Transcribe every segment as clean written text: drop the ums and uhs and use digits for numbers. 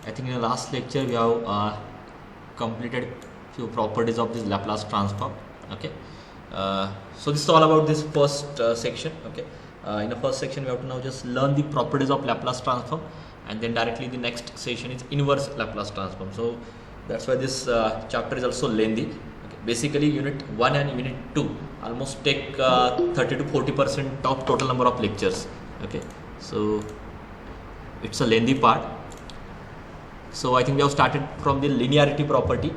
I think in the last lecture we have completed few properties of this Laplace transform. Okay, so this is all about this first section. Okay, in the first section we have to now just learn the properties of Laplace transform, and then directly the next session is inverse Laplace transform. So that's why this chapter is also lengthy. Okay. Basically, unit 1 and unit 2 almost take 30 to 40% of total number of lectures. Okay, so it's a lengthy part. So I think we have started from the linearity property,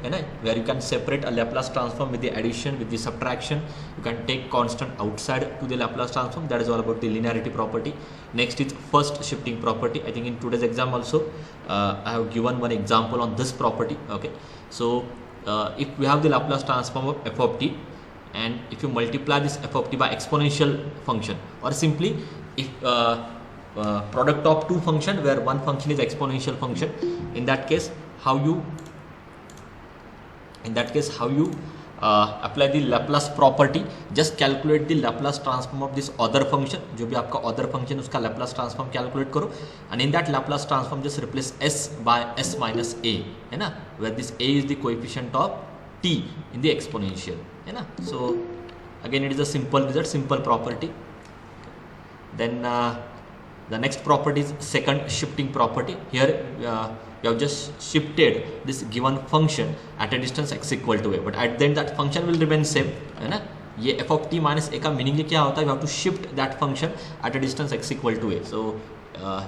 where you can separate a Laplace transform with the addition, with the subtraction. You can take constant outside to the Laplace transform. That is all about the linearity property. Next is first shifting property. I think in today's exam also I have given one example on this property. Okay, so if we have the Laplace transform of f of t, and if you multiply this f of t by exponential function, or simply if product of two function where one function is exponential function, in that case how you apply the Laplace property, just calculate the Laplace transform of this other function. जो भी आपका other function उसका Laplace transform calculate करो, and in that Laplace transform just replace s by s minus a, है ना, where this a is the coefficient of t in the exponential, है ना. So again it is a simple result, simple property. Then the next property is second shifting property. Here you have just shifted this given function at a distance x equal to a, but at then that function will remain same, है ना. ये f of t minus a का meaning क्या होता है? You have to shift that function at a distance x equal to a. So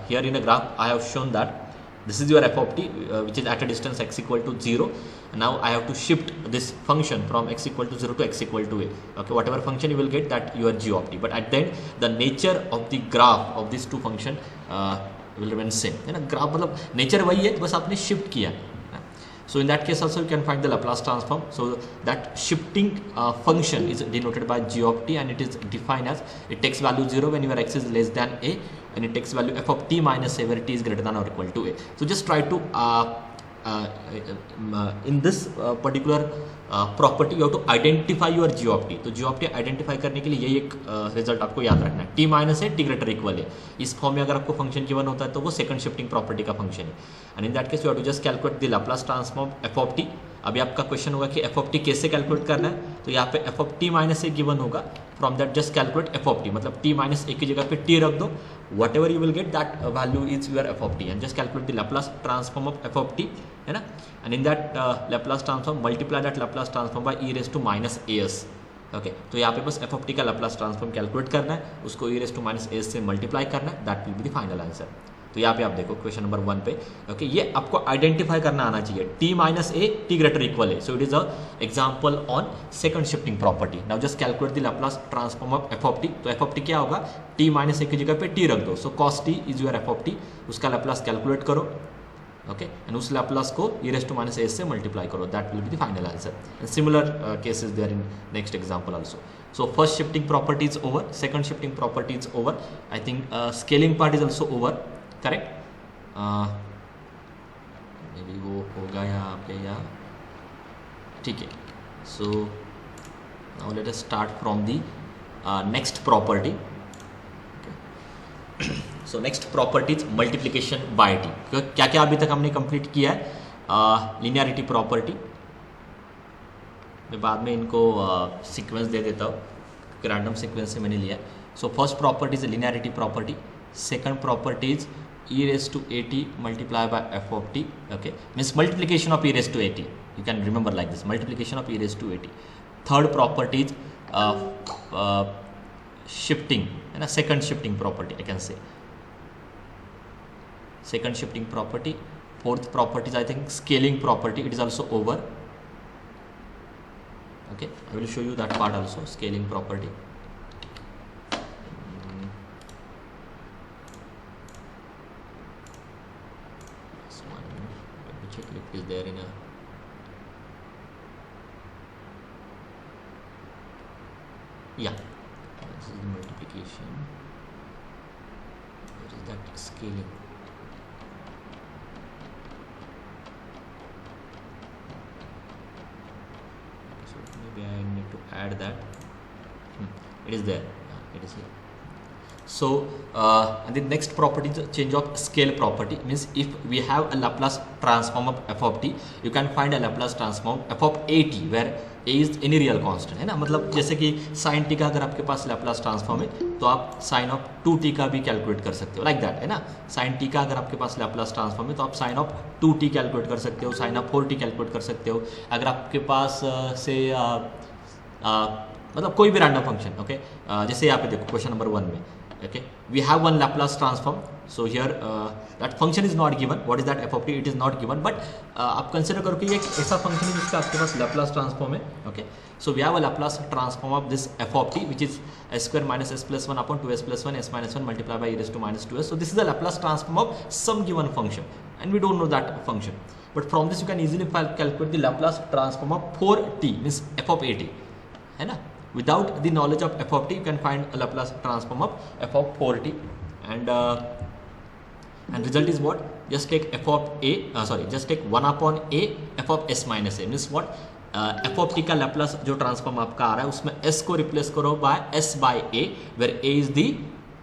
here in a graph I have shown that this is your f of t which is at a distance x equal to 0. Now I have to shift this function from x equal to 0 to x equal to a. Okay, whatever function you will get, that your g of t, but at then the nature of the graph of these two function will remain same, है ना. Graph मतलब nature वही है, बस आपने shift किया. So in that case also you can find the Laplace transform. So that shifting function is denoted by g of t, and it is defined as it takes value 0 when your x is less than a, and it takes value f of t minus a where t is greater than or equal to a. So just try to in this particular property you have to identify your g of t. तो g of t identify करने के लिए यही एक result आपको याद रखना है, t माइनस है, t ग्रेटर इक्वल है. इस फॉर्म में अगर आपको फंक्शन गिवन होता है तो वो सेकंड शिफ्टिंग प्रॉपर्टी का फंक्शन है, and in that case you have to just calculate the Laplace transform f of t. अभी आपका क्वेश्चन होगा कि f of t कैसे कैलकुलेट करना है, तो यहाँ पे f of t minus a given होगा. From that just calculate f of t, मतलब t माइनस ए की जगह पे t रख दो, whatever you will get that value is your f of t, and just calculate the Laplace transform of f of t, है ना. And in that Laplace transform multiply that Laplace transform by e raise to minus as. Okay, तो यहाँ पे बस f of t का Laplace transform calculate करना है, उसको e raise to minus as से मल्टीप्लाई करना है, that will be the final answer. तो यहाँ पे आप देखो क्वेश्चन नंबर 1 पे. ओके, ये आपको आइडेंटिफाई करना आना चाहिए, t माइनस ए, t ग्रेटर इक्वल है. So it is a example on second shifting property. Now just calculate the Laplace transform of f of t. तो f of t क्या होगा, t माइनस ए की जगह पे t रख दो, so cos t is your f of t, उसका Laplace calculate करो. ओके, एंड उस Laplace को e raise to minus s से मल्टीप्लाई करो, that will be the final answer. And similar cases there in next example also. So first shifting property is over, second shifting property is over. I think scaling part is also over, correct? May be वो होगा यहाँ पे, या ठीक है. So now let us start from the next property. So next property is multiplication bye T. क्या क्या अभी तक हमने कंप्लीट किया है, लिनियरिटी प्रॉपर्टी. मैं बाद में इनको सीक्वेंस दे देता हूँ, रैंडम सीक्वेंस से मैंने लिया. So first property is linearity property, second property is e raised to at multiply by f of t. Okay, means multiplication of e raised to at. You can remember like this, multiplication of e raised to at. Third property is shifting, and a second shifting property, I can say second shifting property. Fourth property is I think scaling property, it is also over. Okay, I will show you that part also, scaling property. Is there in a this is the multiplication. What is that scaling? So maybe I need to add that. It is there. It is here. So and the next property is change of scale property. Means if we have a Laplace transform of f of t, you can find a Laplace transform f of a t where a is any real constant है ना. मतलब जैसे कि sin t का अगर आपके पास Laplace transform है तो आप sin of 2t का भी कैलकुलेट कर सकते हो, लाइक दैट है ना. sin t का अगर आपके पास Laplace transform है तो आप sin of 2t कैलकुलेट कर सकते हो, sin of 4t कैलकुलेट कर सकते हो. अगर आपके पास से मतलब कोई भी रैंडम फंक्शन, ओके, जैसे यहाँ पे देखो क्वेश्चन नंबर 1 में, okay, we have one Laplace transform. So here that function is not given. What is that f of t? It is not given. But आप कंसिडर करो कि एक ऐसा फंक्शन है जिसका आपके पास Laplace transform है. Okay, so we have a Laplace transform of this f of t, which is s square minus s plus 1 upon 2s plus 1 s minus 1 multiplied by e raised to minus 2s. So this is the Laplace transform of some given function, and we don't know that function. But from this you can easily calculate the Laplace transform of 4t, means f of a t, है ना. Without the knowledge of f of t, you can find a Laplace transform of f of 4t, and result is what? Just take f of a, just take 1 upon a f of s minus a. Means what? f of t का Laplace जो transform आपका आ रहा है उसमें s को replace करो by s by a, where a is the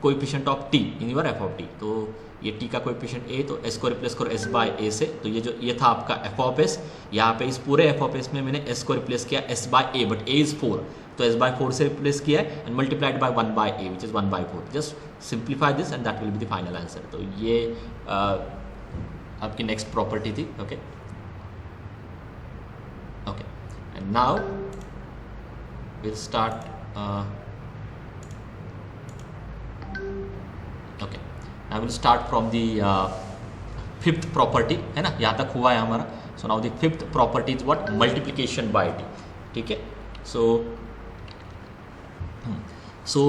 coefficient of t in your f of t. तो ये t का कोएफिशिएंट a, तो s को रिप्लेस करो s by a से. तो ये था आपका f of s. यहाँ पे इस पूरे f of s में मैंने s को रिप्लेस किया s by a, but a is 4, तो s by 4 से रिप्लेस किया है and multiplied by 1 by a, which is 1 by 4. Just simplify this and that will be the final answer. तो ये आपकी नेक्स्ट प्रॉपर्टी थी. Okay okay, and now will start. Okay, I will start from the fifth property, है ना. यहाँ तक हुआ है हमारा. So now the fifth property is what? Multiplication bye T. ठीक है. So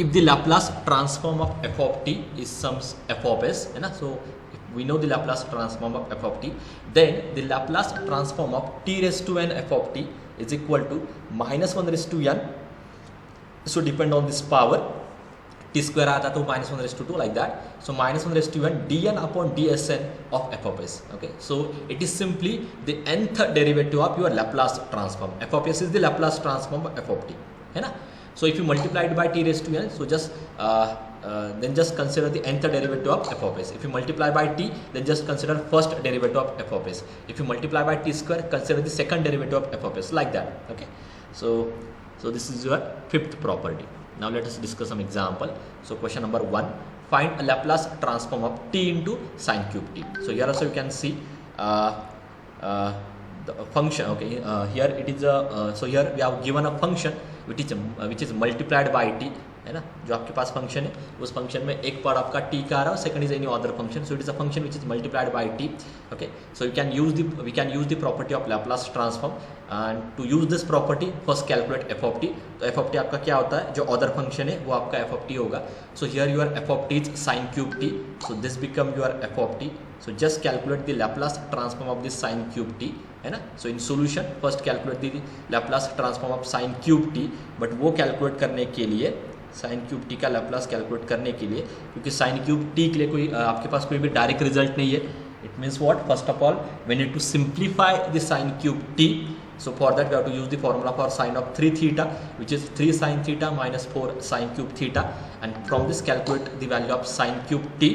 if the Laplace transform of f of t is some f of s, है ना. So if we know the Laplace transform of f of t, then the Laplace transform of t raised to n f of t is equal to minus 1 raised to n. So depend on this power, t square आता तो minus 1 raised to 2, like that. So minus 1 raised to n dn upon dsn of f of s. Okay, so it is simply the nth derivative of your Laplace transform. f of s is the Laplace transform of f of t, है ना. So if you multiply it by t raised to n, so just then just consider the nth derivative of f of s. If you multiply by t, then just consider first derivative of f of s. If you multiply by t square, consider the second derivative of f of s, like that. Okay, so this is your fifth property. Now let us discuss some example. So question number 1, find a Laplace transform of t into sine cube t. So here also you can see the function. Okay, here it is so here we have given a function which is multiplied by t, है ना. जो आपके पास function है उस function में एक part आपका t का आ रहा है, second is any other function. So it is a function which is multiplied by t. Okay, so we can use the property of Laplace transform, and to use this property first calculate f of t. तो f of t आपका क्या होता है? जो other function है वो आपका f of t होगा. So here your f of t is sine cube t, so this become your f of t. So just calculate the Laplace transform of this sine cube t, है ना. So in solution first calculate the Laplace transform of sine cube t, but वो calculate करने के लिए sin cube t का Laplace calculate करने के लिए, क्योंकि sin cube t के लिए कोई आपके पास कोई भी डायरेक्ट रिजल्ट नहीं है. It means what? First of all we need to simplify the sin cube t. So for that we have to use the formula for sine of 3 theta, which is 3 sin theta minus 4 sin cube theta, and from this calculate the value of sin cube t,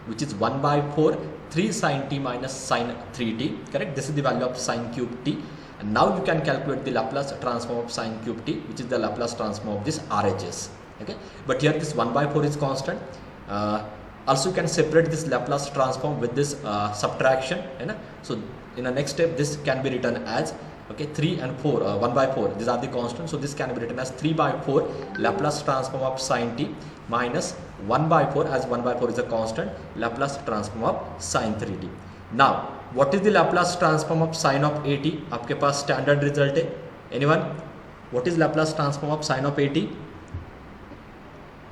which is 1 by 4 3 sin t minus sin 3t. Correct? This is the value of sin cube t. And now you can calculate the Laplace transform of sin cube t, which is the Laplace transform of this RHS. Okay, but here this 1 by 4 is constant. Also you can separate this Laplace transform with this subtraction, है ना. So in the next step this can be written as, okay, 3 and 4, 1 by 4, these are the constants. So this can be written as 3 by 4 Laplace transform of sin t minus 1 by 4, as 1 by 4 is a constant, Laplace transform of sin 3t. Now what is the Laplace transform of sin of at? आपके पास standard result है. Anyone? What is Laplace transform of sin of at?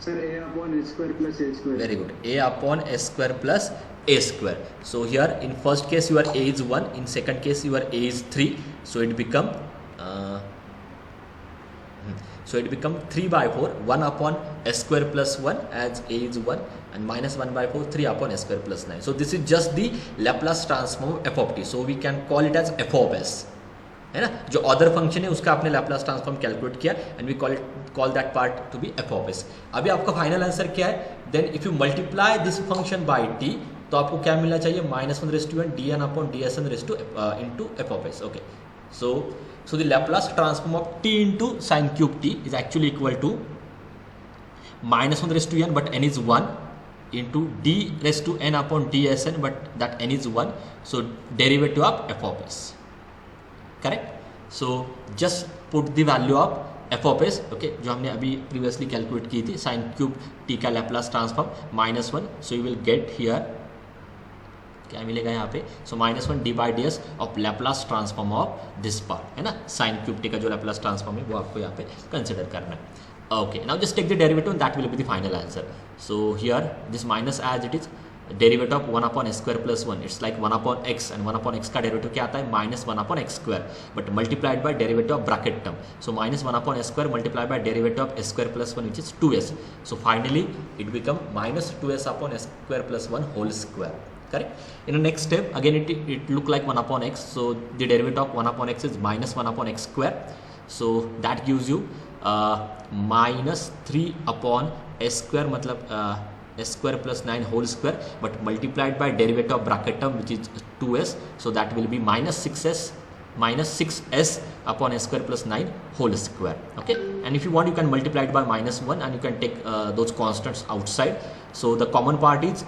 Sir, a upon s square plus a square. Very good. A upon s square plus a square. So here in first case your a is 1, in second case your a is 3. So it become 3 by 4, 1 upon s square plus 1, as a is 1, and minus 1 by 4, 3 upon s square plus 9. So this is just the Laplace transform of f of t. So we can call it as f of s. है ना, जो other function है उसका आपने Laplace transform calculate किया and we call that part to be F of s. अभी आपका final answer क्या है, then if you multiply this function by t तो आपको क्या मिलना चाहिए, -1/n dn upon dsn into f of s। Okay, so the Laplace transform of t into sin cube t is actually equal to -1/n but n is 1 into d(n upon dsn but that n is 1, so derivative of f of s, correct। so just put the value of f of s, okay, जो हमने अभी previously calculate की थी sin cube t का Laplace transform -1, so you will get here क्या मिलेगा यहाँ पे, सो -1 d/ds of Laplace transform of this part, है ना, साइन क्यूब टी का जो लैप्लास ट्रांसफॉर्म है वो आपको यहाँ पे कंसिडर करना है। Okay, now just take the derivative that will be the final answer. So here this minus as it is derivative of 1/(s²+1), it's like 1/x and 1/x का डेरिवेटिव क्या आता है, -1/x², but multiplied by derivative of bracket term, so -1/s² multiplied by derivative of s²+1 which is 2s, so finally it become -2s/s²+1 whole square, correct। In the next step again it look like 1/x, so the derivative of 1/x is -1/x², so that gives you -3/s², मतलब s²+9 whole square, but multiplied by derivative of bracket term which is 2s, so that will be -6s/s²+9 whole square, okay। and if you want you can multiply it by -1 and you can take those constants outside, so the common part is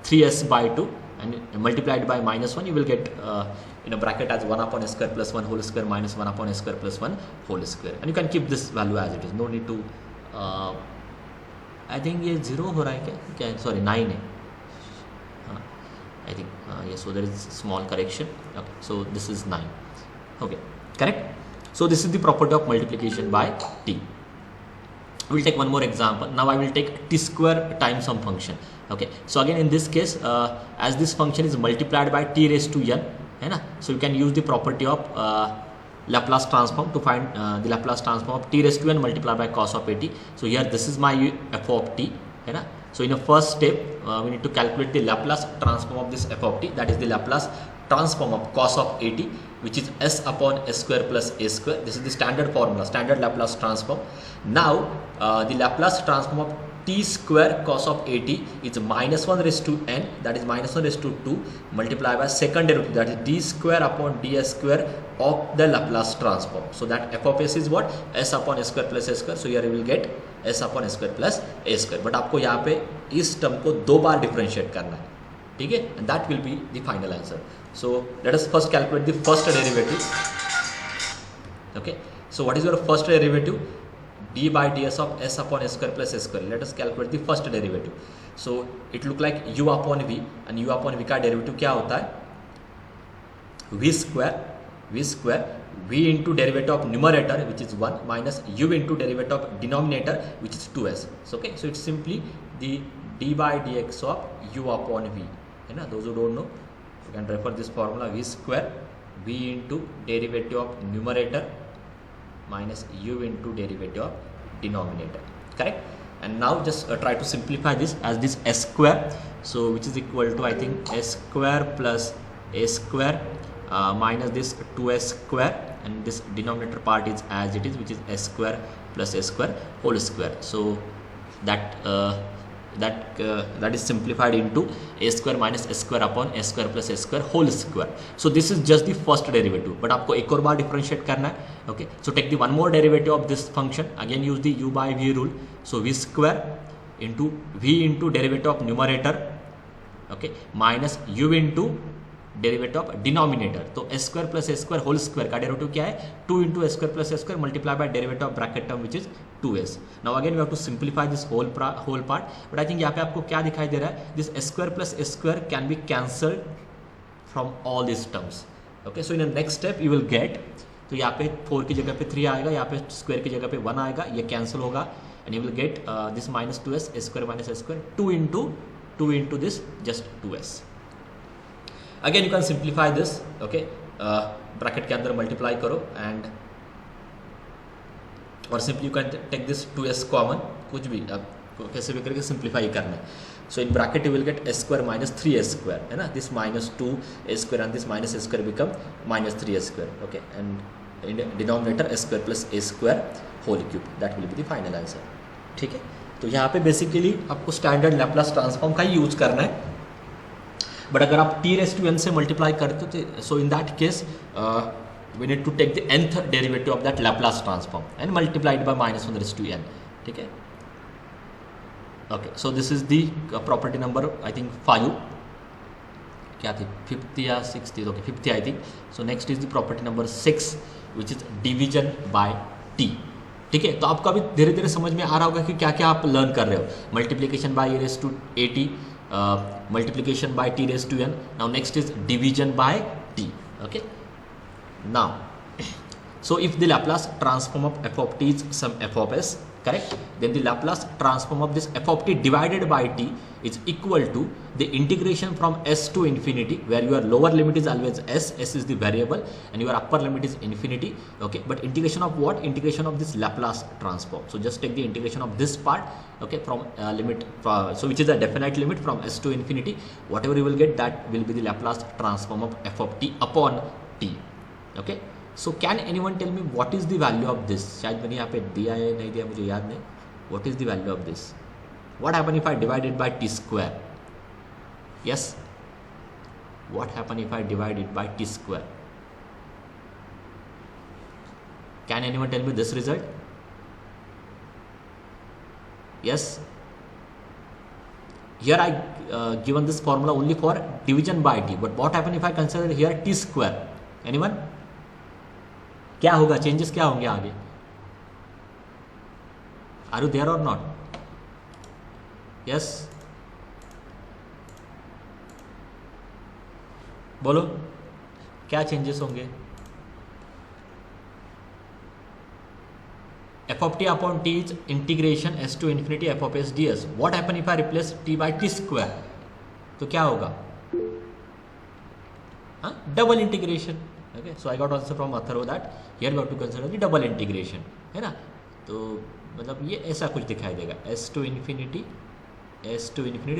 3s/2 and multiplied by -1 you will get in a bracket as 1/s²+1 whole square minus 1/s²+1 whole square, and you can keep this value as it is, no need to I think ये 0 हो रहा है क्या है, sorry 9 है, हाँ I think ये, so there is small correction, okay, so this is 9, okay, correct. So this is the property of multiplication by t। We'll take one more example. Now I will take t² times some function, okay। so again in this case as this function is multiplied by t⁻n, है ना, so you can use the property of Laplace transform to find the Laplace transform of t⁻n multiplied by cos of at। so here this is my f of t, है ना, so in the first step we need to calculate the Laplace transform of this f of t, that is the Laplace transform of cos of at which is s/s²+a², this is the standard formula, standard Laplace transform। now the Laplace transform of t² cos of at is -1/n, that is -1/2 multiplied by second derivative, that is d²/ds² of the Laplace transform, so that f of s is what, s/s²+a², so here you will get s/s²+a², but आपको यहाँ पे इस term को 2 बार differentiate करना है, ठीक है, and that will be the final answer। so let us first calculate the first derivative, okay। so what is your first derivative, d/ds of s/s²+a², let us calculate the first derivative। so it look like u/v, and u/v का derivative क्या होता है, v² v into derivative of numerator which is 1 minus u into derivative of denominator which is 2s, so okay, so it's simply the d/dx of u/v, है ना, those who don't know you can refer this formula, v² v into derivative of numerator minus u into derivative of denominator, correct। and now just try to simplify this as this s², so which is equal to I think s² plus a² minus this 2s², and this denominator part is as it is, which is s² plus a² whole square, so that is simplified into a² minus s² upon s² plus a² whole square। so this is just the first derivative, but आपको एक और बार differentiate करना है, okay। so take the one more derivative of this function, again use the u/v rule, so v² into v into derivative of numerator, okay, minus u into derivative of denominator, तो s² plus a² whole square का derivative क्या है, 2 into s² plus a² multiplied by derivative of bracket term which is 2s। now again we have to simplify this whole part, but I think यहाँ पे आपको क्या दिखाई दे रहा है, this s² plus a² can be cancelled from all these terms, okay। so in the next step you will get, तो यहाँ पे 4 की जगह पे 3 आएगा, यहाँ पे स्क्वायर की जगह पे 1 आएगा, ये कैंसिल होगा, and you will get this minus 2s, a² minus a², 2 into this just 2s। again you can simplify this, okay, bracket के अंदर मल्टीप्लाई करो एंड और simply you can take this 2s common, कुछ भी आप कैसे भी करके सिंप्लीफाई करना है। So in bracket you will get s square minus 3s square, है ना, this minus 2s square and this minus s square become minus 3s square, okay, and in denominator s square plus a square whole cube, that will be the final answer. ठीक है, तो यहाँ पे basically आपको standard Laplace transform का ही use करना है, but अगर आप t raised to n से मल्टीप्लाई करते हो so in that case we need to take the nth derivative of that Laplace transform and multiply it by minus 1 raised to n. ठीक है, okay, so this is the property number I think 5, क्या थी 5th या 6th, okay 5th I think. So next is the property number 6 which is division by t. ठीक है, तो आपको अभी धीरे धीरे समझ में आ रहा होगा कि क्या क्या आप लर्न कर रहे हो. Multiplication bye e raised to at, multiplication by t raised to n. Now next is division by t. Okay, now so if the Laplace transform of f of t is some f of s, correct, then the Laplace transform of this f of t divided by t is equal to the integration from s to infinity, where your lower limit is always s is the variable and your upper limit is infinity, okay, but integration of what? Integration of this Laplace transform. So just take the integration of this part, okay, from limit so which is a definite limit from s to infinity, whatever you will get, that will be the Laplace transform of f of t upon t. Okay, so can anyone tell me what is the value of this? शायद मैंने यहाँ पे दिया है नहीं दिया मुझे याद नहीं. What is the value of this? What happen if I divide it by t square? Yes, what happen if I divide it by t square? Can anyone tell me this result? Yes, here I given this formula only for division by t, but what happen if I consider here t square? Anyone? क्या होगा, changes क्या होंगे आगे? Are you there और not? Yes, बोलो क्या changes होंगे? f of t upon t is integration s to infinity f of s ds. What happen if I replace t by t square? तो क्या होगा? हाँ, double integration. Okay, so I got answer from Atharo that here we have to consider the double integration, है ना. तो मतलब ये ऐसा कुछ दिखाई देगा, s to infinity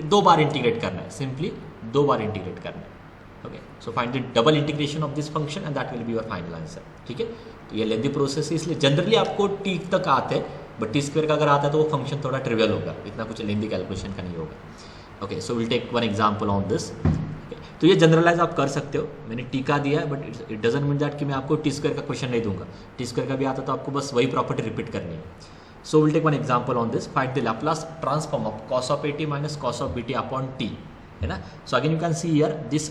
दो बार इंटीग्रेट करना है, सिंपली दो बार इंटीग्रेट करना है. Okay, so find the double integration of this function and that will be your final answer. ठीक है, तो ये लेंथी प्रोसेस है, इसलिए जनरली आपको t तक आते हैं, बट t स्क्वायर का अगर आता है तो वो फंक्शन थोड़ा ट्रिवियल होगा, इतना कुछ लेंथी कैलकुलेशन का नहीं होगा. Okay, so will take one example on this. तो ये जनरलाइज आप कर सकते हो, मैंने टी का दिया है, but it doesn't mean that कि मैं आपको टी स्क्वायर का क्वेश्चन नहीं दूंगा. टी स्क्वायर का भी आता तो आपको बस वही प्रॉपर्टी रिपीट करनी है. So will take one example on this. Find the Laplace transform of cos of at minus cos of bt upon t, है ना. So again you can see here this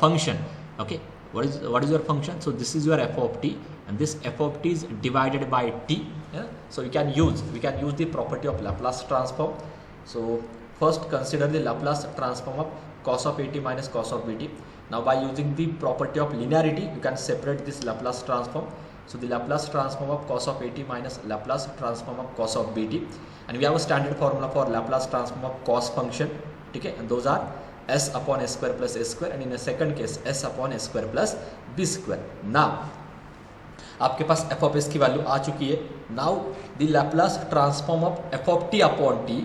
function. Okay, what is your function? So this is your f of t and this f of t is divided by t. Yeah? So we can use the property of Laplace transform. So first consider the Laplace transform of cos of at minus cos of bt. Now by using the property of linearity you can separate this Laplace transform. So the Laplace transform of cos of at minus Laplace transform of cos of bt, and we have a standard formula for Laplace transform of cos function. Okay, and those are s upon s square plus a square, and in a second case s upon s square plus b square. Now आपके पास f of s की value आ चुकी है. Now the Laplace transform of f of t upon t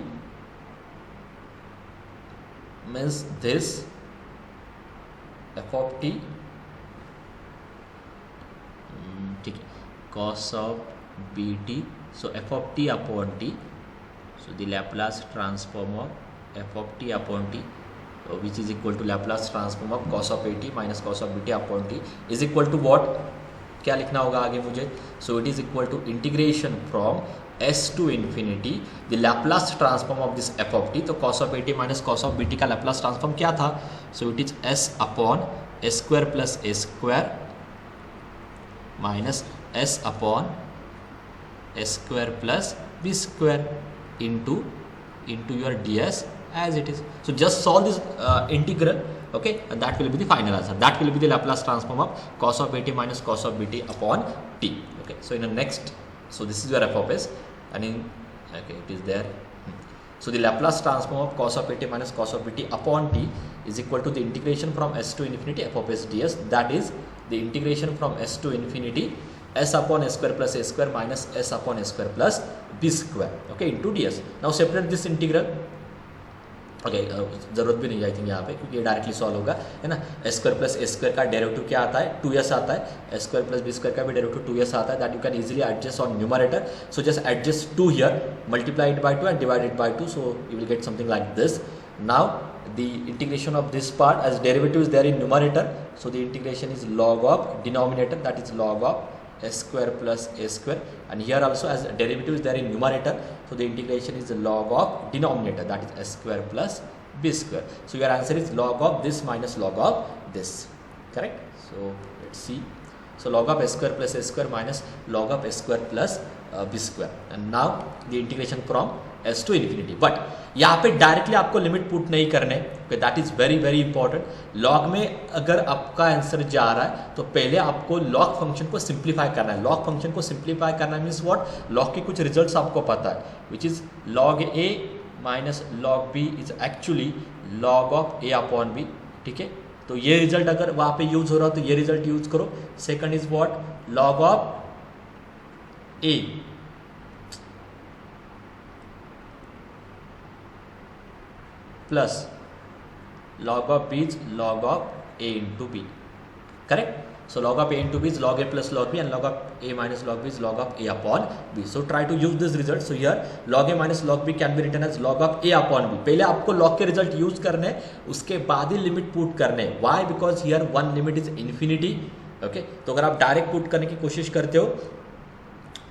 means this f of t, ठीक है, cos of bt, so f of t upon t, so the Laplace transform of f of t upon t, which is equal to Laplace transform of cos of at minus cos of bt upon t is equal to what? क्या लिखना होगा आगे मुझे? So it is equal to integration from s to infinity the Laplace transform of this f of t. तो cos of at minus cos of bt का Laplace transform क्या था? So it is s upon s square plus a square minus s upon s square plus b square into your ds as it is. So just solve this integral, okay, and that will be the final answer. That will be the Laplace transform of cos of at minus cos of bt upon t. Okay, so in the next, so this is your f of s, and in, okay, it is there. So the Laplace transform of cos of at minus cos of bt upon t is equal to the integration from s to infinity f of s ds, that is the integration from s to infinity s upon s square plus a square minus s upon s square plus b square, okay, into ds. Now separate this integral. Okay ज़रूरत भी नहीं I think यहाँ पे, क्योंकि ये directly solve होगा, है ना। ए स्क्वायर प्लस ए स्क्वायर का डेरिवेटिव क्या आता है, 2s आता है। ए स्क्वायर प्लस बी स्क्वायर का भी डेरिवेटिव 2s आता है, that you can easily adjust on numerator. So just adjust 2 here, multiply it by 2 and divide it by 2, so you will get something like this. Now the integration of this part, as derivative is there in numerator, so the integration is log of denominator, that is log of s square plus a square, and here also as derivative is there in numerator, so the integration is log of denominator, that is s square plus b square. So your answer is log of this minus log of this, correct? So let's see. So log of s square plus a square minus log of s square plus b square, and now the integration from s to infinity. But यहाँ पे directly आपको limit put नहीं करने, that is very very important. Log में अगर आपका answer जा रहा है तो पहले आपको लॉग फंक्शन को सिंप्लीफाई करना है। लॉग फंक्शन को सिंप्लीफाई करना मीन्स व्हाट, लॉग के कुछ रिजल्ट्स आपको पता है, which is log a minus log b is actually log of a upon b, ठीक है। तो ये रिजल्ट अगर वहाँ पे यूज हो रहा हो तो ये रिजल्ट यूज करो। Second is what, log of A plus log of b is log of a into b, correct? So log of a into b is log a plus log b, and log of a minus log b is log of a upon b. So try to use this result. So here log a minus log b can be written as log of a upon b. पहले आपको log के result use करने, उसके बाद ही limit put करने। Why? Because here one limit is infinity. Okay? तो अगर आप डायरेक्ट पुट करने की कोशिश करते हो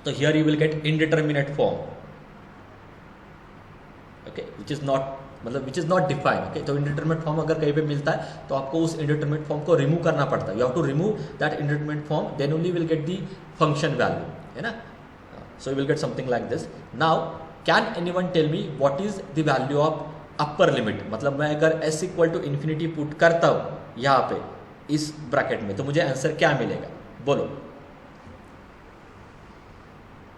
तो here you will get indeterminate form. Okay? Which is not, मतलब which is not defined. Okay, तो इंडिटरमिनेट फॉर्म अगर कहीं पे मिलता है तो आपको उस इंडिटरमिनेट फॉर्म को रिमूव करना पड़ता है। You have to remove that indeterminate form, then only will get the function value, है ना। So you will get something like this. Now can anyone tell me what is the value of upper limit? मतलब मैं अगर s equal to infinity put करता हूँ यहाँ पे इस ब्रैकेट में, तो मुझे आंसर क्या मिलेगा, बोलो।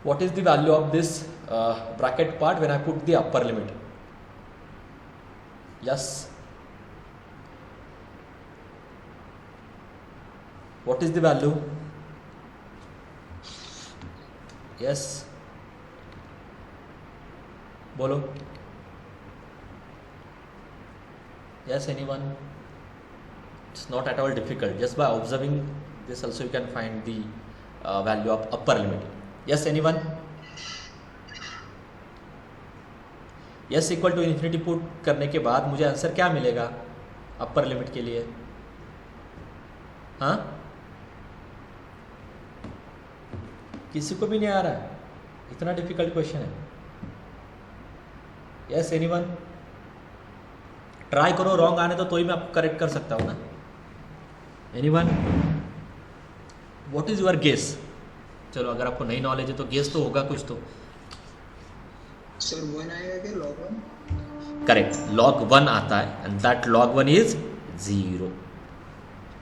What is the value of this bracket part when I put the upper limit? Yes. What is the value? Yes. बोलो. Yes, anyone? It's not at all difficult. Just by observing this also you can find the value of upper limit. Yes, anyone? S equal to infinity put करने के बाद मुझे answer क्या मिलेगा अपर limit के लिए? हाँ, किसी को भी नहीं आ रहा है? इतना डिफिकल्ट क्वेश्चन है। Yes anyone? ट्राई करो, रॉन्ग आने तो ही मैं आपको करेक्ट कर सकता हूँ ना। Anyone? What is your guess? चलो, अगर आपको नई नॉलेज है तो गेस तो होगा कुछ तो। सर 1 आएगा क्या, log 1? करेक्ट, log 1 आता है एंड दैट log 1 इज 0,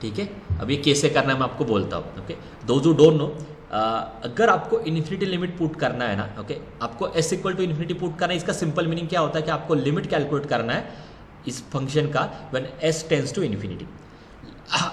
ठीक है। अब ये कैसे करना है मैं आपको बोलता हूँ। Okay, those who don't know, अगर आपको इन्फिनिटी लिमिट पुट करना है ना, ओके, आपको s equal to infinity put करना है। इसका सिंपल मीनिंग क्या होता है कि आपको लिमिट कैलकुलेट करना है इस फंक्शन का when s tends to infinity.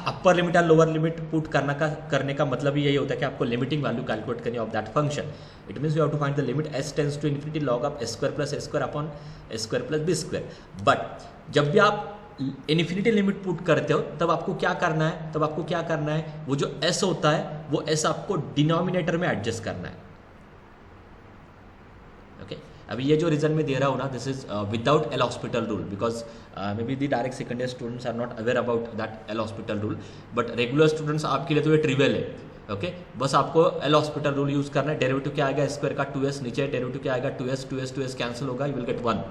Upper limit या लोअर लिमिट पुट करने का मतलब ही यही होता है कि आपको लिमिटिंग वैल्यू कैलकुलेट करनी of that function. It means you have to find the limit s tends to infinity log of s square plus a square upon a square plus b square. But जब भी आप infinity limit put करते हो तब आपको क्या करना है, वो जो s होता है वो s आपको डिनोमिनेटर में एडजस्ट करना है। ओके, अभी ये जो रीजन में दे रहा हूँ ना, this is without L hospital rule, because may be the direct second year students are not aware about that L hospital rule, but regular students आपके लिए तो ये ट्रिवियल है। ओके, बस आपको एल हॉस्पिटल रूल यूज करना है। Derivative क्या आएगा, स्क्वायर का 2s, नीचे डेरिवेटिव क्या आएगा 2s कैंसिल होगा, यू विल गेट 1।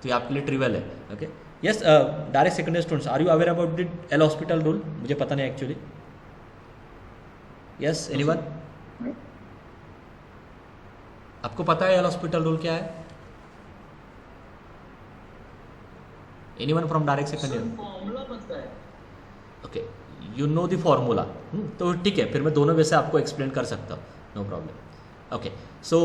तो ये आपके लिए ट्रिवियल है। Okay, yes, direct second year students, are you aware about the L hospital rule? मुझे पता नहीं एक्चुअली। Yes anyone? आपको पता है एल हॉस्पिटल रूल क्या है? Anyone from direct second year? Formula पता है। Okay, you know the formula, तो ठीक है, फिर मैं दोनों वे से आपको एक्सप्लेन कर सकता हूँ, नो प्रॉब्लम। ओके, सो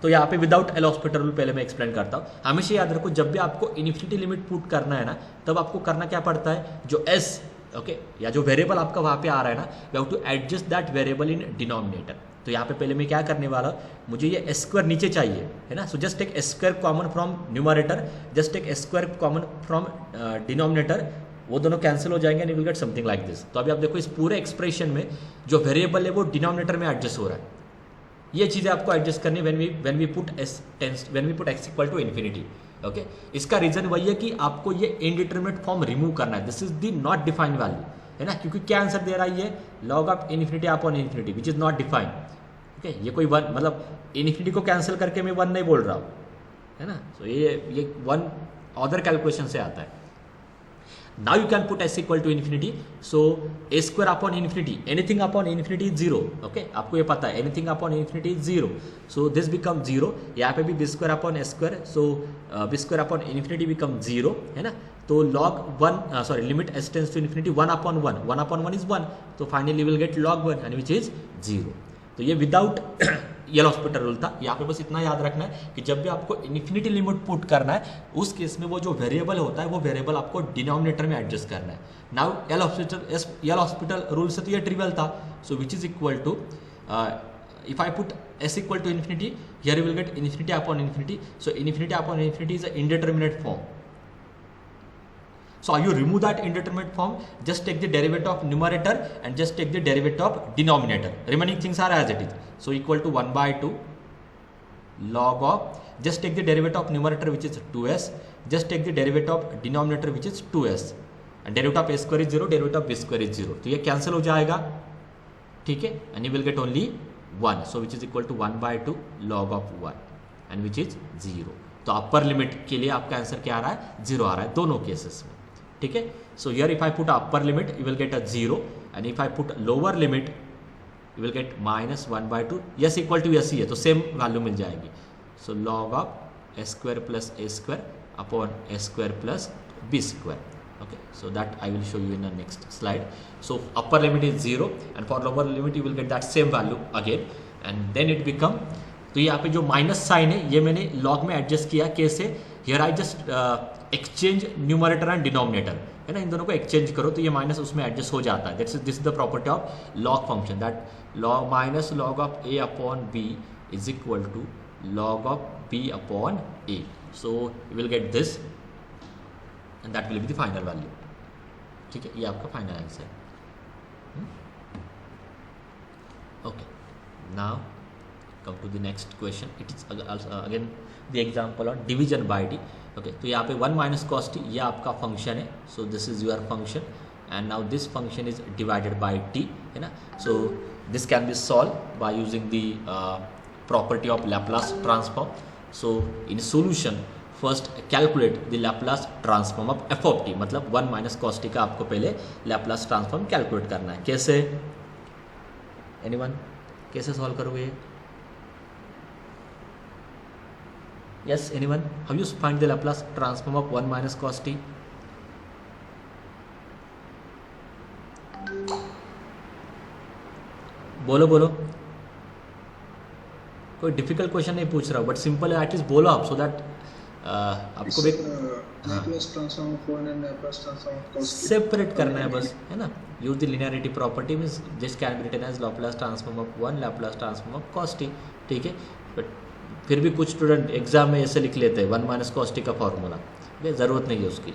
तो यहाँ पे विदाउट एल हॉस्पिटल रूल पहले मैं एक्सप्लेन करता हूँ। हमेशा याद रखो, जब भी आपको इन्फिनिटी लिमिट पुट करना है ना, तब आपको करना क्या पड़ता है, जो s ओके, या जो वेरिएबल आपका वहाँ पे आ रहा है ना, you have to adjust that variable in denominator. तो यहाँ पे पहले मैं क्या करने वाला, मुझे ये एस स्क्वायर नीचे चाहिए है ना, so just take s square common from numerator, just take s square common from denominator, वो दोनों कैंसिल हो जाएंगे and you will get something like this. तो अभी आप देखो इस पूरे एक्सप्रेशन में जो वेरिएबल है वो डिनोमिनेटर में एडजस्ट हो रहा है। ये चीज़ें आपको एडजस्ट करनी when we put x equal to infinity. Okay, इसका रीजन वही है कि आपको ये इनडिटरमिनेट फॉर्म रिमूव करना है, this is the not defined value है ना, क्योंकि क्या आंसर दे रहा है ये log of infinity upon infinity which is not defined. Okay, ये कोई वन मतलब इन्फिनिटी को कैंसिल करके मैं वन नहीं बोल रहा हूँ है ना, सो ये वन अदर कैलकुलेशन से आता है। Now you can put s equal to infinity, so a square upon infinity, anything upon infinity is 0. Okay, आपको ये पता है anything upon infinity is 0, so this becomes 0। यहाँ पे भी b square upon s square, so b square upon infinity becomes 0 है ना। तो log 1 limit s tends to infinity 1 upon 1 is 1, तो finally we will get log 1 and which is 0। तो ये without L hospital rule था। यहाँ पे बस इतना याद रखना है कि जब भी आपको इन्फिनिटी लिमिट पुट करना है उस केस में वो जो वेरिएबल होता है वो वेरिएबल आपको डिनोमिनेटर में एडजस्ट करना है। नाउ एल हॉस्पिटल रूल से तो ये ट्रिवियल था, so which is equal to if I put s equal to infinity, here you will get infinity upon infinity, so infinity upon infinity is a indeterminate form. So you remove that indeterminate form, just take the derivative of numerator and just take the derivative of denominator. Remaining things are as it is. So equal to 1 by 2 log of, just take the derivative of numerator which is 2s, just take the derivative of denominator which is 2s, and derivative of a square is 0, derivative of b square is 0. तो ये cancel हो जाएगा, ठीक है, and you will get only 1, so which is equal to 1 by 2 log of 1 and which is 0. तो अपर limit के लिए आपका आंसर क्या आ रहा है, 0 आ रहा है दोनों केसेस में, ठीक है। So here if I put upper limit you will get a 0 and if I put lower limit you will get -1/2, s equal to s ही है तो सेम वैल्यू मिल जाएगी। So log of s square plus a square upon s square plus b square. Okay, so that I will show you in the next slide. So upper limit is 0 and for lower limit you will get that same value again and then it become, तो यहाँ पे जो minus sign है ये मैंने log में adjust किया, कैसे, here I just exchange numerator and denominator है ना, इन दोनों को एक्सचेंज करो तो ये माइनस उसमें एडजस्ट हो जाता है। This is the property of log function, that log minus log of a upon b is equal to log of b upon a. So you will get this and that will be the final value, ठीक है, ये आपका final answer है। Okay, now come to the next question. It is again the example on division by d. Okay, तो यहाँ पे 1 minus cos t ये आपका फंक्शन है, so this is your function and now this function is divided by t है ना, so this can be solved by using the property of Laplace transform. So in solution first calculate the Laplace transform of f of t, मतलब 1 minus cos t का आपको पहले Laplace transform calculate करना है। कैसे, anyone कैसे solve करोगे? Yes, anyone? How you find the Laplace transform of 1 minus cos t? बोलो बोलो, कोई डिफिकल्ट क्वेश्चन नहीं पूछ रहा हूँ बट सिंपल है, एटलीस्ट बोलो आप, सो दैट आपको भी Laplace transform of 1 and Laplace transform of cos t separate करना है बस, है ना। Use the linearity property means this can be written as Laplace transform of 1 Laplace transform of cos t, ठीक है। बट फिर भी कुछ स्टूडेंट एग्जाम में ऐसे लिख लेते हैं 1 minus cos t का फॉर्मूला, ज़रूरत नहीं है उसकी,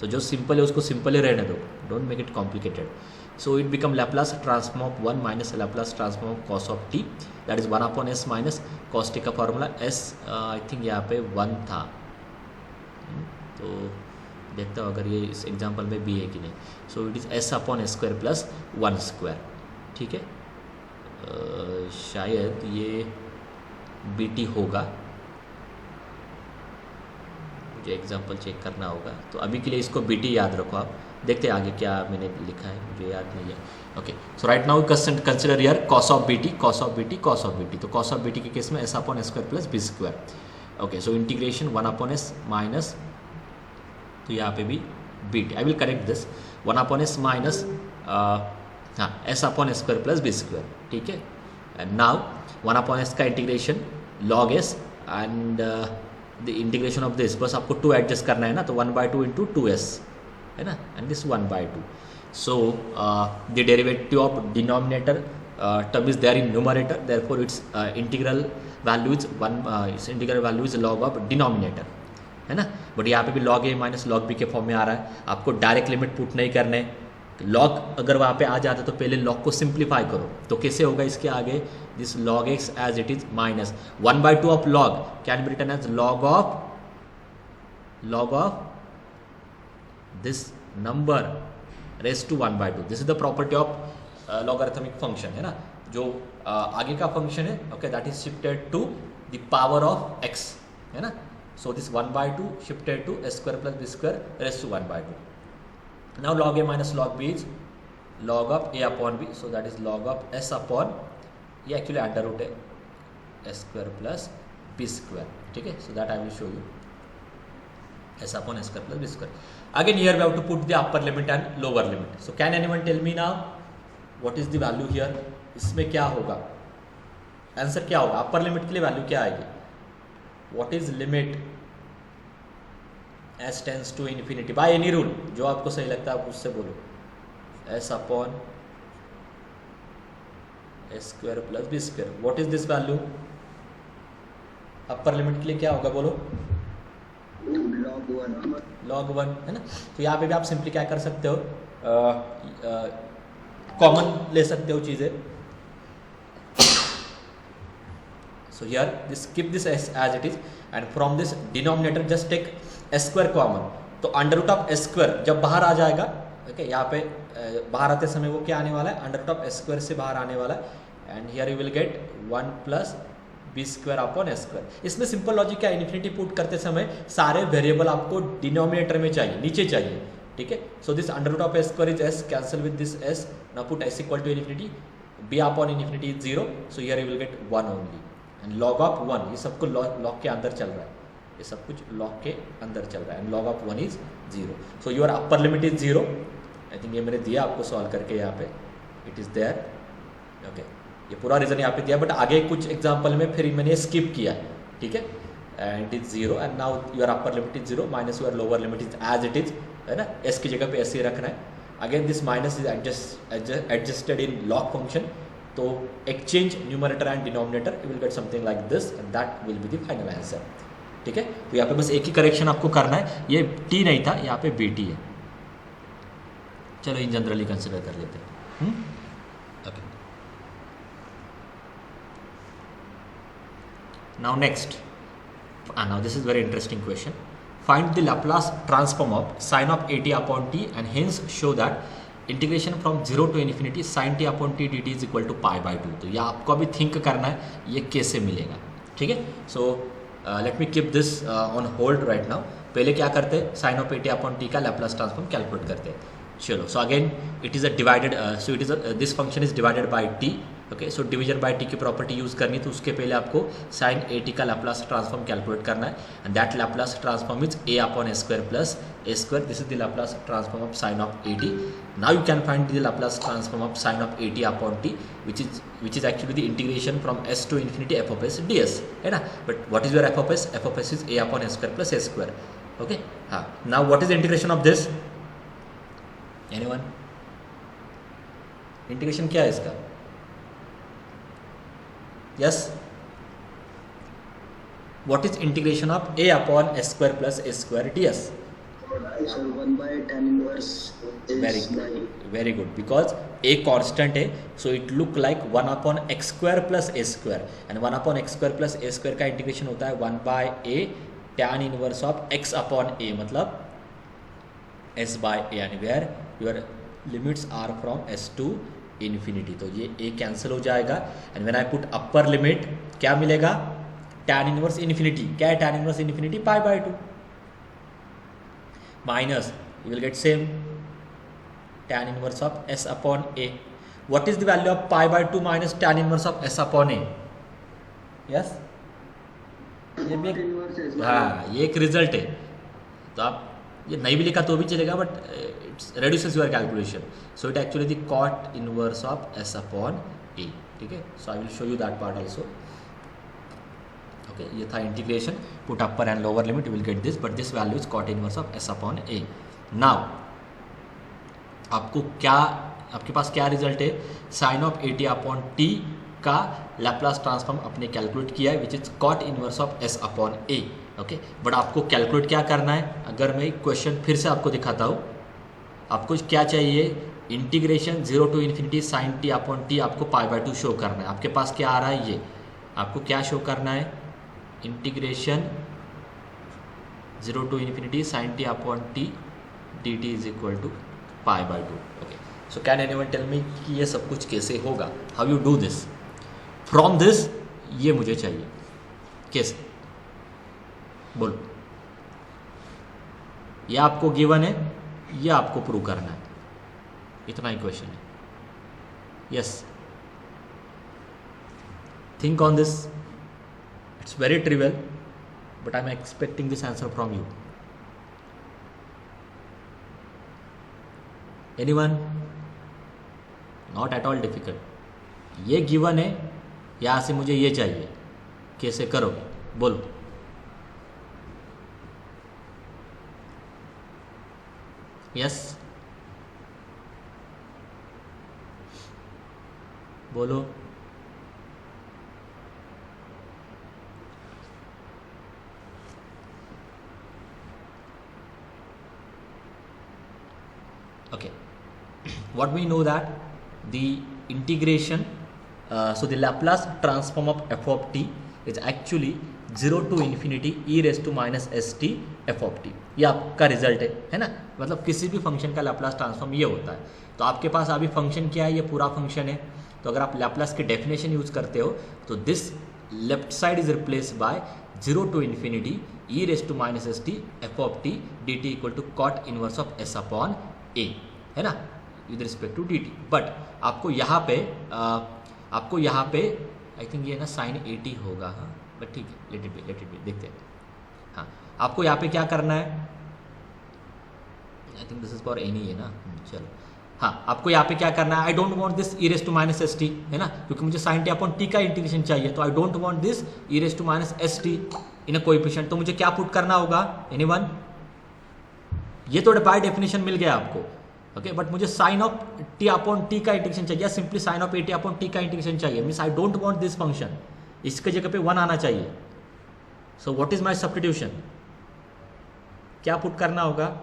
तो जो सिंपल है उसको सिंपल ही रहने दो, don't make it complicated. So it become Laplace transform of 1 minus Laplace transform of cos of t, that is 1 upon s minus cos t का फॉर्मूला s आई थिंक यहाँ पे 1 था, तो देखता हूँ अगर ये इस एग्जाम्पल में भी है कि नहीं। सो it is s upon s square plus 1 square, ठीक है, शायद ये BT होगा, मुझे एग्जाम्पल चेक करना होगा, तो अभी के लिए इसको BT याद रखो आप, देखते हैं आगे क्या मैंने लिखा है, मुझे याद नहीं है। Okay, so right now consider here cos of BT, cos of BT, cos of BT, तो cos ऑफ BT के केस में s upon s square plus b square. Okay, so integration 1 upon s minus, तो यहाँ पे भी BT, I will correct this 1 upon s minus हाँ s upon s square plus b square, ठीक है। And now 1 upon s का integration log s and the integration of this, बस आपको 2 एडजस्ट करना है ना, तो 1/2 into 2s है ना, and this 1/2। So the derivative of denominator term is there in numerator, therefore its integral value is its integral value is log of denominator, है ना. बट यहाँ पे भी log a minus log b के form में आ रहा है. आपको डायरेक्ट लिमिट पुट नहीं करने. लॉग अगर वहाँ पे आ जाता तो पहले लॉग को सिंप्लीफाई करो. तो कैसे होगा इसके आगे, this log x as it is minus 1/2 of log can be written as log of this number raised to 1/2. This is the property of logarithmic function, है ना. जो आगे का फंक्शन है, okay, that is shifted to the power of x, है ना. So this 1/2 shifted to a square plus b square raised to 1/2. Now log a minus log b is log of a upon b, so that is log of s upon, ये actually under root है s square plus b square, ठीक है. So that I will show you, s upon s square plus b square. Again here we have to put the upper limit and lower limit. So can anyone tell me now what is the value here? इसमें क्या होगा, answer क्या होगा, अपर limit के लिए value क्या आएगी. What is limit s tends to infinity by any rule, जो आपको सही लगता है आप उससे बोलो. s upon s square plus b square, what is this value, upper limit के लिए क्या होगा बोलो, log 1, है ना. तो यहाँ पे भी आप सिंपली क्या कर सकते हो, कॉमन ले सकते हो चीजें. So here this keep this s as it is and from this denominator just take s square common. तो under root of s square जब बाहर आ जाएगा, ओके, यहाँ पे बाहर आते समय वो क्या आने वाला है, under root of s square से बाहर आने वाला है. And here you will get 1 plus b square upon s square. इसमें सिंपल लॉजिक क्या, इन्फिनिटी पुट करते समय सारे वेरिएबल आपको डिनोमिनेटर में चाहिए, नीचे चाहिए, ठीक है. So this under root of s square is s, cancel with this s, now put s equal to infinity, b upon infinity is 0, so here you will get 1 only. And log of 1, ये सबको log के अंदर चल रहा है, ये सब कुछ लॉग के अंदर चल रहा है. And log of 1 is 0, so your upper limit is 0. I think ये मैंने दिया आपको सॉल्व करके, यहाँ पे इट इज़ देयर, ओके. ये पूरा रीजन यहाँ पे दिया, बट आगे कुछ एग्जांपल में फिर मैंने स्किप किया, ठीक है. And it is 0 and now your upper limit is 0 minus your lower limit is as it is, है ना. एस की जगह पे ऐसे ही रखना है. Again this minus is adjusted in log function. तो exchange numerator and denominator, you will get something like this and that will be the final answer, ठीक है. तो यहाँ पे बस एक ही करेक्शन आपको करना है, ये टी नहीं था, यहाँ पे बीटी है. चलो इन जनरली कंसिडर कर लेते हैं, okay. Now next, now this is very interesting question. Find the Laplace transform of sine of at upon t and hence show that integration from 0 to infinity sine T upon t d t is equal to π/2. तो यह आपको अभी think करना है, ये कैसे मिलेगा, ठीक है. So let me keep this on hold right now. पहले क्या करते हैं, sine of at upon T का लैप्लास ट्रांसफॉर्म कैलकुलेट करते हैं. चलो, so again it is a divided, so it is this function is divided by t, okay. So division by t की property use करनी, तो उसके पहले आपको साइन at का लैप्लास ट्रांसफॉर्म कैलकुलेट करना है. And that Laplace transform is a upon s square plus a square. This is the Laplace transform of sine of at. Now you can find the Laplace transform of sine of at upon t, which is actually the integration from s to infinity f of s ds, है ना. But what is your f of s? f of s is a upon s square plus a square, okay. हाँ, now what is the integration of this? Anyone? Integration क्या है इसका? Yes. What is integration of a upon s square plus a square ds? So 1 by tan inverse is Very good. Because a constant है, so it look like 1 upon x square plus a square. And 1 upon x square plus a square का integration होता है 1 by a tan inverse of x upon a, मतलब s by a, and where your limits are from s to infinity. तो ये a cancel हो जाएगा. And when I put upper limit क्या मिलेगा, tan इनवर्स इन्फिनिटी. क्या है tan inverse infinity? π/2 minus you will get same tan inverse of s upon a. What is the value of π/2 minus tan inverse of s upon a? Yes, ये भी हाँ, ये एक result है. तो आप ये नहीं भी लिखा तो भी चलेगा, but it's reduces your calculation. So it actually the cot inverse of s upon a, ठीक है. So I will show you that part also. Okay, ये था integration. Put upper and lower limit, you will get this, but this value is cot inverse of s upon a. Now आपको क्या, आपके पास क्या result है, sine of a t upon T का Laplace transform आपने calculate किया है which is cot inverse of s upon a. Okay, but आपको कैलकुलेट क्या करना है, अगर मैं क्वेश्चन फिर से आपको दिखाता हूँ, आपको क्या चाहिए, integration 0 to infinity sine T upon t आपको π/2 शो करना है। आपके पास क्या आ रहा है, ये आपको क्या शो करना है, integration 0 to infinity sine T upon t d t is equal to π/2। Okay, so can anyone tell me कि ये सब कुछ कैसे होगा, how you do this, from this ये मुझे चाहिए, कैसे, बोलो। ये आपको गिवन है, ये आपको प्रूव करना है, इतना ही क्वेश्चन है। Yes, think on this, it's very trivial but I am expecting this answer from you. Anyone, not at all difficult, ये गिवन है, यहां से मुझे ये चाहिए, कैसे करोगे, बोलो। यस, बोलो। Okay, what we know that the integration, so the Laplace transform of f of t is actually 0 to infinity e raised to minus st f of t। ये आपका रिजल्ट है ना, मतलब किसी भी फंक्शन का लैप्लास ट्रांसफॉर्म ये होता है। तो आपके पास अभी फंक्शन क्या है, ये पूरा फंक्शन है। तो अगर आप लैप्लास की डेफिनेशन यूज करते हो तो this left side is replace by 0 to infinity e raise to minus s t f of t d t equal to cot inverse of s upon a, है ना, with respect to d t. But आपको यहाँ पे आई think ये ना sign A T होगा, हाँ, but ठीक है, लेट इट बी, देखते हैं। हाँ, आपको यहाँ पे क्या करना है, I think this is for any है ना, चलो। हाँ, आपको यहाँ पे क्या करना है, I don't want this e raise to minus s t, है ना, क्योंकि मुझे साइन टी अपॉन टी का इंटीग्रेशन चाहिए। तो I don't want this e raise to minus s t in a coefficient. तो मुझे क्या पुट करना होगा, एनीवन, ये तो बाय डेफिनेशन मिल गया आपको, ओके, बट मुझे sine of t upon T का इंटीग्रेशन चाहिए, simply sine of a t upon T का इंटीग्रेशन चाहिए। Means I don't want this function, इसके जगह पे 1 आना चाहिए। So what is my substitution, क्या पुट करना होगा,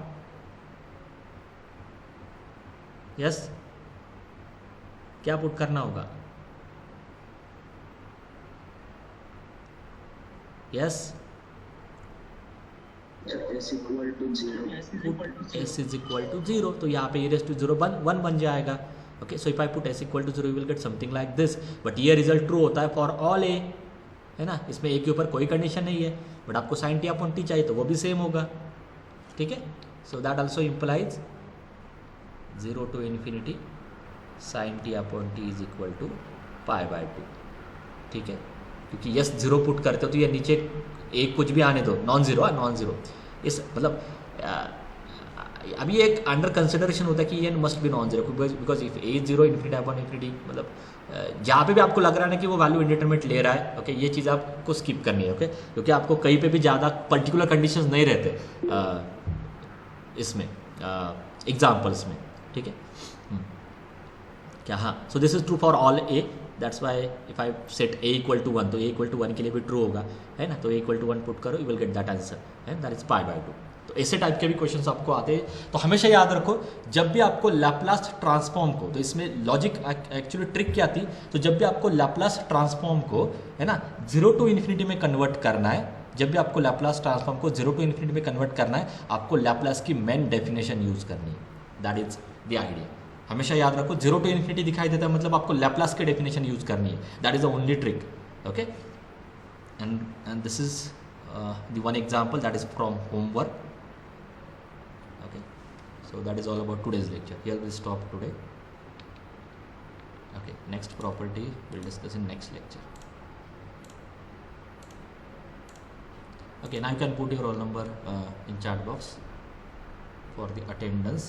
यस, क्या पुट करना होगा, yes, s equal to 0. s is equal to 0, तो यहाँ पे e रेस टू 0 1 बन जाएगा। Okay, so if I put s equal to 0 you will get something like this. But ये रिजल्ट ट्रू होता है फॉर ऑल ए, है ना, इसमें ए के ऊपर कोई कंडीशन नहीं है। बट आपको साइन टी अपॉन टी चाहिए तो वो भी सेम होगा, ठीक है। So that also implies 0 to infinity sine T upon t is equal to π/2, ठीक है, क्योंकि यस 0 पुट करते हो तो ये नीचे एक कुछ भी आने दो, नॉन जीरो, नॉन जीरो, इस मतलब अभी एक अंडर कंसिडरेशन होता है कि ये must be non zero, because if A 0 infinity upon infinity, मतलब जहाँ पे भी आपको लग रहा है ना कि वो वैल्यू इंडिटरमिनेट ले रहा है, ओके, ये चीज़ आपको स्किप करनी है, ओके, क्योंकि आपको कहीं पे भी ज़्यादा पर्टिकुलर कंडीशंस नहीं रहते इसमें एग्जाम्पल्स में, ठीक है। क्या, हाँ, so this is true for all a, that's why if I set a equal to 1 तो ए इक्वल टू 1 के लिए भी ट्रू होगा, है ना। तो ए इक्वल टू 1 पुट करो, you will get that answer, है, दैट इज π/2। तो ऐसे टाइप के भी क्वेश्चंस आपको आते हैं। तो हमेशा याद रखो, जब भी आपको लैप्लास ट्रांसफॉर्म को, तो इसमें लॉजिक एक्चुअली ट्रिक क्या थी, तो जब भी आपको लैप्लास ट्रांसफॉर्म को, है ना, 0 टू इन्फिनिटी में कन्वर्ट करना है, जब भी आपको लैप्लास ट्रांसफॉर्म को 0 टू इन्फिनिटी में कन्वर्ट करना है, आपको लैप्लास की मेन डेफिनेशन यूज करनी है, दैट इज द आइडिया। हमेशा याद रखो, 0 टू इन्फिनिटी दिखाई देता है मतलब आपको लैप्लास की डेफिनेशन यूज करनी है, that is the only trick, okay. And this is the one example that is from homework, okay, so that is all about today's lecture. Here we'll stop today. Okay, next property we'll discuss in next lecture. Okay, now you can put your roll number in chat box for the attendance.